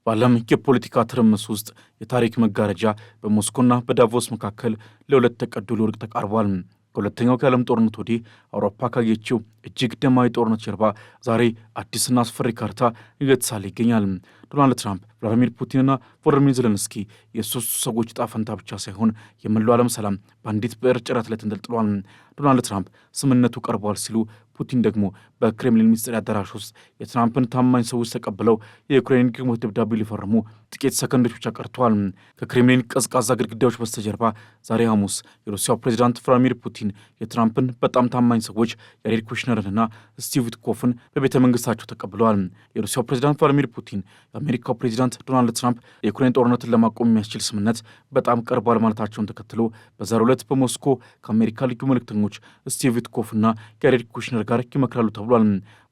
በዓለም የፖለቲካ ትርምስ ውስጥ የታሪክ መጋረጃ በሞስኮና በዳቮስ መካከል ለሁለት ተቀዶ ሊወድቅ ተቃርቧል። ከሁለተኛው የዓለም ጦርነት ወዲህ አውሮፓ ካየችው እጅግ ደማዊ ጦርነት ጀርባ ዛሬ አዲስና አስፈሪ ካርታ እየተሳለ ይገኛል። ዶናልድ ትራምፕ፣ ቭላዲሚር ፑቲንና ቮሎዲሚር ዜሌንስኪ የሶስቱ ሰዎች ዕጣ ፈንታ ብቻ ሳይሆን የመላው ዓለም ሰላም በአንዲት ብዕር ጭረት ላይ ተንጠልጥሏል። ዶናልድ ትራምፕ ስምምነቱ ቀርቧል ሲሉ፣ ፑቲን ደግሞ በክሬምሊን ሚኒስትር አዳራሽ ውስጥ የትራምፕን ታማኝ ሰዎች ተቀብለው የዩክሬን ግሞት ደብዳቤ ሊፈርሙ ጥቂት ሰከንዶች ብቻ ቀርተዋል። ከክሬምሊን ቀዝቃዛ ግድግዳዎች በስተጀርባ ዛሬ ሐሙስ የሩሲያው ፕሬዚዳንት ቭላዲሚር ፑቲን የትራምፕን በጣም ታማኝ ሰዎች ያሬድ ኩሽነርንና ስቲቭ ዊትኮፍን በቤተ መንግስታቸው ተቀብለዋል። የሩሲያው ፕሬዚዳንት ቭላዲሚር ፑቲን የአሜሪካው ፕሬዚዳንት ዶናልድ ትራምፕ የዩክሬን ጦርነትን ለማቆም የሚያስችል ስምምነት በጣም ቀርቧል ማለታቸውን ተከትሎ በዛሬው ዕለት በሞስኮ ከአሜሪካ ልዩ መልእክተኞች ስቲቭ ዊትኮፍና ያሬድ ኩሽነር ጋር ይመክራሉ ተብሏል።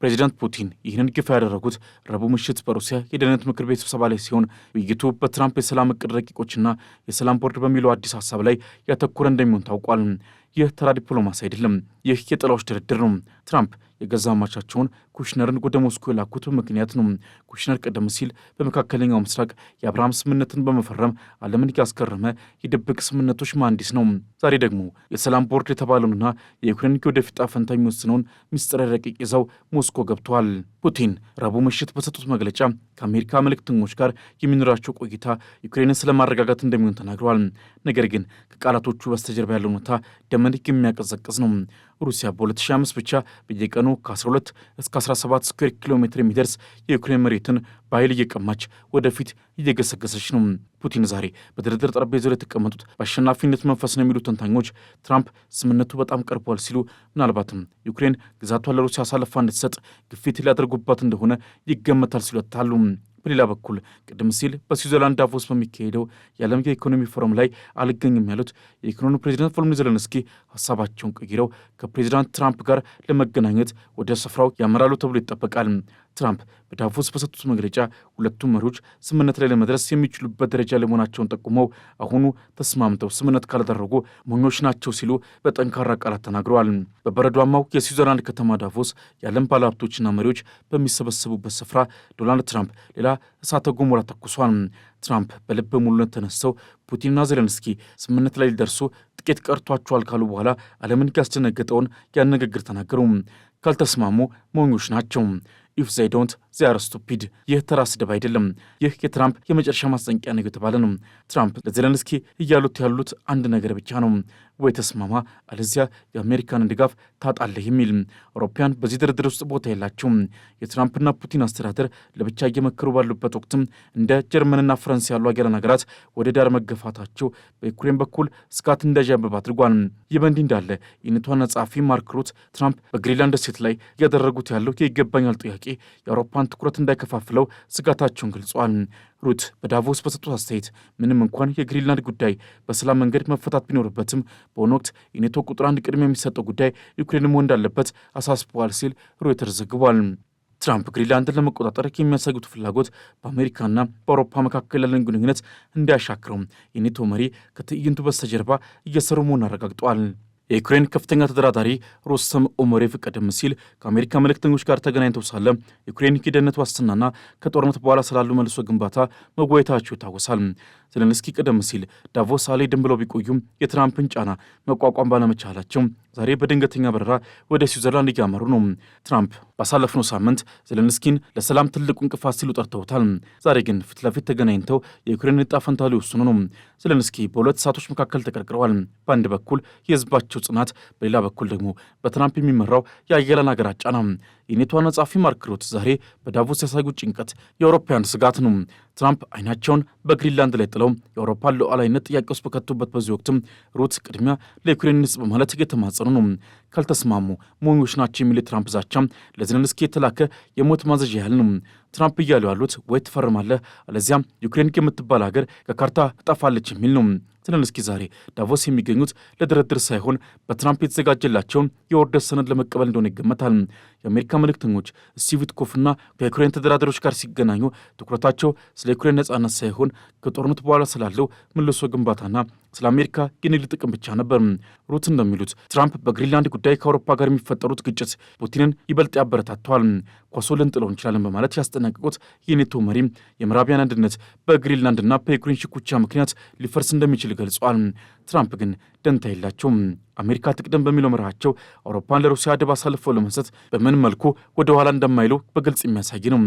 ፕሬዚዳንት ፑቲን ይህንን ይፋ ያደረጉት ረቡዕ ምሽት በሩሲያ የደህንነት ምክር ቤት ስብሰባ ላይ ሲሆን ውይይቱ በትራምፕ የሰላም እቅድ ረቂቆችና የሰላም ቦርድ በሚለው አዲስ ሀሳብ ላይ ያተኮረ እንደሚሆን ታውቋል። ይህ ተራ ዲፕሎማሲ አይደለም። ይህ የጥላዎች ድርድር ነው። ትራምፕ የገዛ አማቻቸውን ኩሽነርን ወደ ሞስኮ የላኩት ምክንያት ነው። ኩሽነር ቀደም ሲል በመካከለኛው ምስራቅ የአብርሃም ስምምነትን በመፈረም ዓለምን ያስገረመ የድብቅ ስምምነቶች መሐንዲስ ነው። ዛሬ ደግሞ የሰላም ቦርድ የተባለውንና የዩክሬን ወደፊት ዕጣ ፈንታ የሚወስነውን ምስጢራዊ ረቂቅ ይዘው ሞስኮ ገብተዋል። ፑቲን ረቡዕ ምሽት በሰጡት መግለጫ ከአሜሪካ መልእክተኞች ጋር የሚኖራቸው ቆይታ ዩክሬንን ስለማረጋጋት እንደሚሆን ተናግረዋል። ነገር ግን ከቃላቶቹ በስተጀርባ ያለው ሁኔታ ደምን የሚያቀዘቅዝ ነው። ሩሲያ በ2005 ብቻ በየቀኑ ከ12 እስከ 17 ስኩዌር ኪሎ ሜትር የሚደርስ የዩክሬን መሬትን በኃይል እየቀማች ወደፊት እየገሰገሰች ነው። ፑቲን ዛሬ በድርድር ጠረጴዛ ላይ የተቀመጡት በአሸናፊነት መንፈስ ነው የሚሉት ተንታኞች ትራምፕ ስምምነቱ በጣም ቀርቧል ሲሉ፣ ምናልባትም ዩክሬን ግዛቷን ለሩሲያ አሳልፋ እንድትሰጥ ግፊት ሊያደርጉባት እንደሆነ ይገመታል ሲሉ ያታሉ። በሌላ በኩል ቅድም ሲል በስዊዘርላንድ ዳቮስ በሚካሄደው የዓለም የኢኮኖሚ ፎረም ላይ አልገኝም ያሉት የዩክሬኑ ፕሬዚዳንት ቮሎዲሚር ዜሌንስኪ ሀሳባቸውን ቀይረው ከፕሬዚዳንት ትራምፕ ጋር ለመገናኘት ወደ ስፍራው ያመራሉ ተብሎ ይጠበቃል። ትራምፕ በዳቮስ በሰጡት መግለጫ ሁለቱም መሪዎች ስምምነት ላይ ለመድረስ የሚችሉበት ደረጃ ላይ መሆናቸውን ጠቁመው አሁኑ ተስማምተው ስምምነት ካላደረጉ ሞኞች ናቸው ሲሉ በጠንካራ ቃላት ተናግረዋል። በበረዷማው የስዊዘርላንድ ከተማ ዳቮስ የዓለም ባለሀብቶችና መሪዎች በሚሰበሰቡበት ስፍራ ዶናልድ ትራምፕ ሌላ እሳተ ገሞራ ተኩሷል። ትራምፕ በልበ ሙሉነት ተነስተው ፑቲንና ዜሌንስኪ ስምምነት ላይ ሊደርሱ ጥቂት ቀርቷቸዋል ካሉ በኋላ ዓለምን ያስደነገጠውን ያን ንግግር ተናገሩ። ካልተስማሙ ሞኞች ናቸው። ኢፍ ዘይ ዶንት ዘይ አር ስቱፒድ። ይህ ተራ ስድብ አይደለም። ይህ የትራምፕ የመጨረሻ ማስጠንቀቂያ ነው የተባለ ነው። ትራምፕ ለዜሌንስኪ እያሉት ያሉት አንድ ነገር ብቻ ነው፣ ወይ ተስማማ አለዚያ የአሜሪካንን ድጋፍ ታጣለህ የሚል። አውሮፓውያን በዚህ ድርድር ውስጥ ቦታ የላቸውም። የትራምፕና ፑቲን አስተዳደር ለብቻ እየመከሩ ባሉበት ወቅትም እንደ ጀርመንና ፈረንሳይ ያሉ አገራን ሀገራት ወደ ዳር መገፋታቸው በዩክሬን በኩል ስጋት እንዳያብብ አድርጓል። ይህ በእንዲህ እንዳለ የኔቶ ጸሐፊ ማርክ ሩት ትራምፕ በግሪንላንድ ደሴት ላይ እያደረጉት ያለው የይገባኛል ጥያቄ የአውሮፓን ትኩረት እንዳይከፋፍለው ስጋታቸውን ገልጸዋል። ሩት በዳቮስ በሰጡት አስተያየት ምንም እንኳን የግሪንላንድ ጉዳይ በሰላም መንገድ መፈታት ቢኖርበትም በአሁኑ ወቅት የኔቶ ቁጥር አንድ ቅድሚያ የሚሰጠው ጉዳይ ዩክሬን መሆን እንዳለበት አሳስበዋል ሲል ሮይተርስ ዘግቧል። ትራምፕ ግሪንላንድን ለመቆጣጠር የሚያሳዩት ፍላጎት በአሜሪካና በአውሮፓ መካከል ያለን ግንኙነት እንዲያሻክረው የኔቶ መሪ ከትዕይንቱ በስተጀርባ እየሰሩ መሆኑን አረጋግጠዋል። የዩክሬን ከፍተኛ ተደራዳሪ ሮስተም ኡመሮቭ ቀደም ሲል ከአሜሪካ መልእክተኞች ጋር ተገናኝተው ሳለ ዩክሬን የደህንነት ዋስትናና ከጦርነት በኋላ ስላሉ መልሶ ግንባታ መወያየታቸው ይታወሳል። ዜሌንስኪ ቀደም ሲል ዳቮስ አልሄድም ብለው ቢቆዩም የትራምፕን ጫና መቋቋም ባለመቻላቸው ዛሬ በድንገተኛ በረራ ወደ ስዊዘርላንድ እያመሩ ነው። ትራምፕ ባሳለፍነው ሳምንት ዜሌንስኪን ለሰላም ትልቁ እንቅፋት ሲሉ ጠርተውታል። ዛሬ ግን ፊት ለፊት ተገናኝተው የዩክሬን ዕጣ ፈንታ ሊወስኑ ነው። ዜሌንስኪ በሁለት እሳቶች መካከል ተቀርቅረዋል። በአንድ በኩል የህዝባቸው ጽናት፣ በሌላ በኩል ደግሞ በትራምፕ የሚመራው የአያላን ሀገራት ጫና። የኔቶ ጸሐፊ ማርክ ሩት ዛሬ በዳቮስ ያሳዩት ጭንቀት የአውሮፓውያን ስጋት ነው። ትራምፕ አይናቸውን በግሪንላንድ ላይ ጥለው የአውሮፓን ሉዓላዊነት ጥያቄ ውስጥ በከቱበት በዚህ ወቅትም ሩት ቅድሚያ ለዩክሬን ንጽ በማለት እየተማጸኑ ነው። ካልተስማሙ ሞኞች ናቸው የሚል ትራምፕ ዛቻ ለዜሌንስኪ የተላከ የሞት ማዘዣ ያህል ነው። ትራምፕ እያሉ ያሉት ወይ ትፈርማለህ አለዚያም ዩክሬን የምትባል ሀገር ከካርታ ትጠፋለች የሚል ነው። ዜሌንስኪ ዛሬ ዳቮስ የሚገኙት ለድርድር ሳይሆን በትራምፕ የተዘጋጀላቸውን የውርደት ሰነድ ለመቀበል እንደሆነ ይገመታል። የአሜሪካ መልእክተኞች ስቲቭ ዊትኮፍና ከዩክሬን ተደራዳሪዎች ጋር ሲገናኙ ትኩረታቸው ስለ ዩክሬን ነጻነት ሳይሆን ከጦርነት በኋላ ስላለው መልሶ ግንባታና ስለ አሜሪካ የንግድ ጥቅም ብቻ ነበር። ሩት እንደሚሉት ትራምፕ በግሪንላንድ ጉዳይ ከአውሮፓ ጋር የሚፈጠሩት ግጭት ፑቲንን ይበልጥ ያበረታተዋል። ኳሶ ልንጥለው እንችላለን በማለት ያስጠነቀቁት የኔቶ መሪ የምዕራቢያን አንድነት በግሪንላንድና በዩክሬን ሽኩቻ ምክንያት ሊፈርስ እንደሚችል ገልጿል። ትራምፕ ግን ደንታ የላቸውም። አሜሪካ ትቅደም በሚለው መርሃቸው አውሮፓን ለሩሲያ አደብ አሳልፈው ለመስጠት በምን መልኩ ወደ ኋላ እንደማይሉ በግልጽ የሚያሳይ ነው።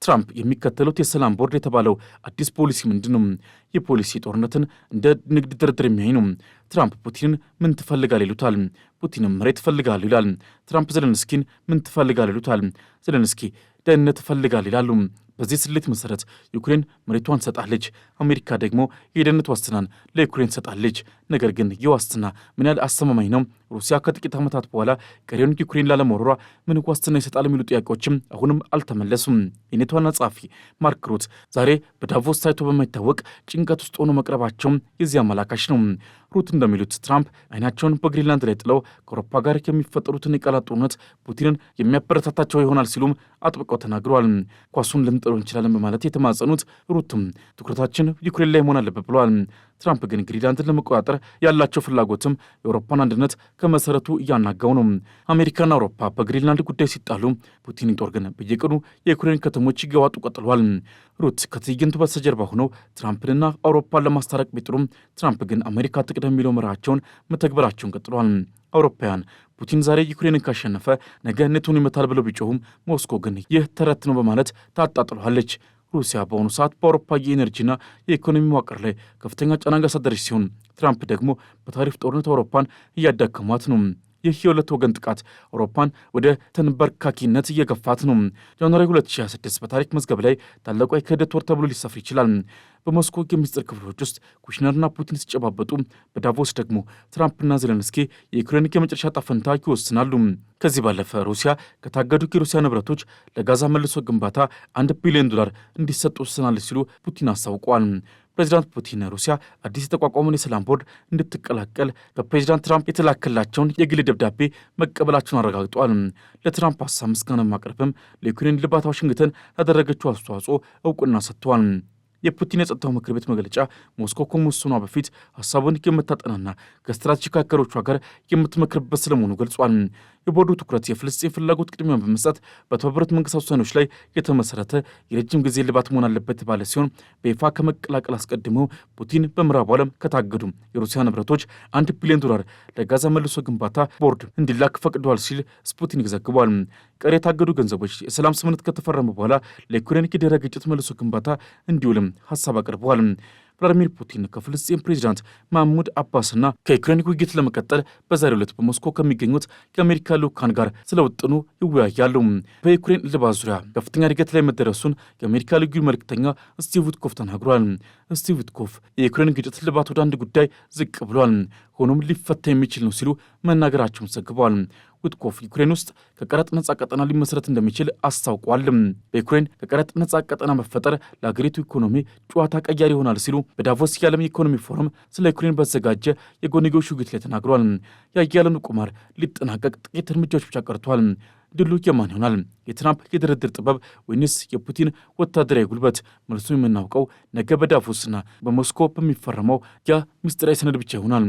ትራምፕ የሚከተሉት የሰላም ቦርድ የተባለው አዲስ ፖሊሲ ምንድን ነው? የፖሊሲ ጦርነትን እንደ ንግድ ድርድር የሚያይ ነው። ትራምፕ ፑቲንን ምን ትፈልጋል ይሉታል። ፑቲንም መሬት ትፈልጋሉ ይላል። ትራምፕ ዘለንስኪን ምን ትፈልጋል ይሉታል። ዘለንስኪ ደህንነት ትፈልጋል ይላሉ። በዚህ ስሌት መሰረት ዩክሬን መሬቷን ሰጣለች፣ አሜሪካ ደግሞ የደህንነት ዋስትናን ለዩክሬን ሰጣለች። ነገር ግን ይህ ዋስትና ምን ያህል አስተማማኝ ነው? ሩሲያ ከጥቂት ዓመታት በኋላ ቀሪውን ዩክሬን ላለመውረሯ ምን ዋስትና ይሰጣል? የሚሉ ጥያቄዎችም አሁንም አልተመለሱም። የኔቶ ዋና ጸሐፊ ማርክ ሩት ዛሬ በዳቮስ ታይቶ በማይታወቅ ጭንቀት ውስጥ ሆኖ መቅረባቸውም የዚህ አመላካች ነው። ሩት እንደሚሉት ትራምፕ አይናቸውን በግሪንላንድ ላይ ጥለው ከአውሮፓ ጋር የሚፈጠሩትን የቃላት ጦርነት ፑቲንን የሚያበረታታቸው ይሆናል ሲሉም አጥብቀው ተናግረዋል። ኳሱን ልንጥለው እንችላለን በማለት የተማጸኑት ሩትም ትኩረታችን ዩክሬን ላይ መሆን አለበት ብለዋል። ትራምፕ ግን ግሪንላንድን ለመቆጣጠር ያላቸው ፍላጎትም የአውሮፓን አንድነት ከመሰረቱ እያናጋው ነው። አሜሪካና አውሮፓ በግሪንላንድ ጉዳይ ሲጣሉ ፑቲን ጦር ግን በየቀኑ የዩክሬን ከተሞች ይገዋጡ ቀጥሏል። ሩት ከትዕይንቱ በስተጀርባ ሆነው ትራምፕንና አውሮፓን ለማስታረቅ ቢጥሩም ትራምፕ ግን አሜሪካ ትቅደም የሚለው መርሃቸውን መተግበራቸውን ቀጥሏል። አውሮፓውያን ፑቲን ዛሬ ዩክሬንን ካሸነፈ ነገ ኔቶን ይመታል ብለው ቢጮሁም ሞስኮ ግን ይህ ተረት ነው በማለት ታጣጥሏለች። ሩሲያ በአሁኑ ሰዓት በአውሮፓ የኤነርጂና የኢኮኖሚ መዋቅር ላይ ከፍተኛ ጫና እያሳደረች ሲሆን ትራምፕ ደግሞ በታሪፍ ጦርነት አውሮፓን እያዳከሟት ነው። ይህ የሁለት ወገን ጥቃት አውሮፓን ወደ ተንበርካኪነት እየገፋት ነው። ጃንዋሪ 2026 በታሪክ መዝገብ ላይ ታላቁ የክህደት ወር ተብሎ ሊሰፍር ይችላል። በሞስኮ የሚስጥር ክፍሎች ውስጥ ኩሽነርና ፑቲን ሲጨባበጡ፣ በዳቮስ ደግሞ ትራምፕና ዘለንስኪ የዩክሬን የመጨረሻ ዕጣ ፈንታ ይወስናሉ። ከዚህ ባለፈ ሩሲያ ከታገዱ የሩሲያ ንብረቶች ለጋዛ መልሶ ግንባታ $1 ቢሊዮን እንዲሰጡ ወስናለች ሲሉ ፑቲን አስታውቀዋል። ፕሬዚዳንት ፑቲን ሩሲያ አዲስ የተቋቋመውን የሰላም ቦርድ እንድትቀላቀል ከፕሬዚዳንት ትራምፕ የተላከላቸውን የግል ደብዳቤ መቀበላቸውን አረጋግጠዋል። ለትራምፕ ሀሳብ ምስጋና ማቅረብም ለዩክሬን ልባት ዋሽንግተን ላደረገችው አስተዋጽኦ እውቅና ሰጥተዋል። የፑቲን የጸጥታው ምክር ቤት መግለጫ ሞስኮ ከመወሰኗ በፊት ሀሳቡን የምታጠናና ከስትራቴጂክ አጋሮቿ ጋር የምትመክርበት ስለመሆኑ ገልጿል። የቦርዱ ትኩረት የፍልስጤም ፍላጎት ቅድሚያ በመስጠት በተባበሩት መንግስታት ውሳኔዎች ላይ የተመሰረተ የረጅም ጊዜ ልባት መሆን አለበት ባለ ሲሆን በይፋ ከመቀላቀል አስቀድመው ፑቲን በምዕራቡ ዓለም ከታገዱ የሩሲያ ንብረቶች $1 ቢሊዮን ለጋዛ መልሶ ግንባታ ቦርድ እንዲላክ ፈቅደዋል ሲል ስፑትኒክ ዘግቧል። ቀሪ የታገዱ ገንዘቦች የሰላም ስምምነት ከተፈረመ በኋላ ለዩክሬን የድህረ ግጭት መልሶ ግንባታ እንዲውልም ሀሳብ አቅርበዋል። ቭላዲሚር ፑቲን ከፍልስጤም ፕሬዚዳንት ማህሙድ አባስና ከዩክሬን ውይይት ለመቀጠል በዛሬው ዕለት በሞስኮ ከሚገኙት የአሜሪካ ልዑካን ጋር ስለውጥኑ ይወያያሉ። በዩክሬን ልባት ዙሪያ ከፍተኛ እድገት ላይ መደረሱን የአሜሪካ ልዩ መልእክተኛ ስቲቭ ዊትኮፍ ተናግሯል። ስቲቭ ዊትኮፍ የዩክሬን ግጭት ልባት ወደ አንድ ጉዳይ ዝቅ ብሏል፣ ሆኖም ሊፈታ የሚችል ነው ሲሉ መናገራቸውን ዘግበዋል። ዊትኮፍ ዩክሬን ውስጥ ከቀረጥ ነጻ ቀጠና ሊመሰረት እንደሚችል አስታውቋል። በዩክሬን ከቀረጥ ነጻ ቀጠና መፈጠር ለሀገሪቱ ኢኮኖሚ ጨዋታ ቀያሪ ይሆናል ሲሉ በዳቮስ የዓለም የኢኮኖሚ ፎረም ስለ ዩክሬን በተዘጋጀ የጎንዮሽ ውይይት ላይ ተናግሯል። የዓለም ቁማር ሊጠናቀቅ ጥቂት እርምጃዎች ብቻ ቀርቷል። ድሉ የማን ይሆናል? የትራምፕ የድርድር ጥበብ ወይንስ የፑቲን ወታደራዊ ጉልበት? መልሱን የምናውቀው ነገ በዳቮስና በሞስኮ በሚፈረመው ያ ምስጢራዊ ሰነድ ብቻ ይሆናል።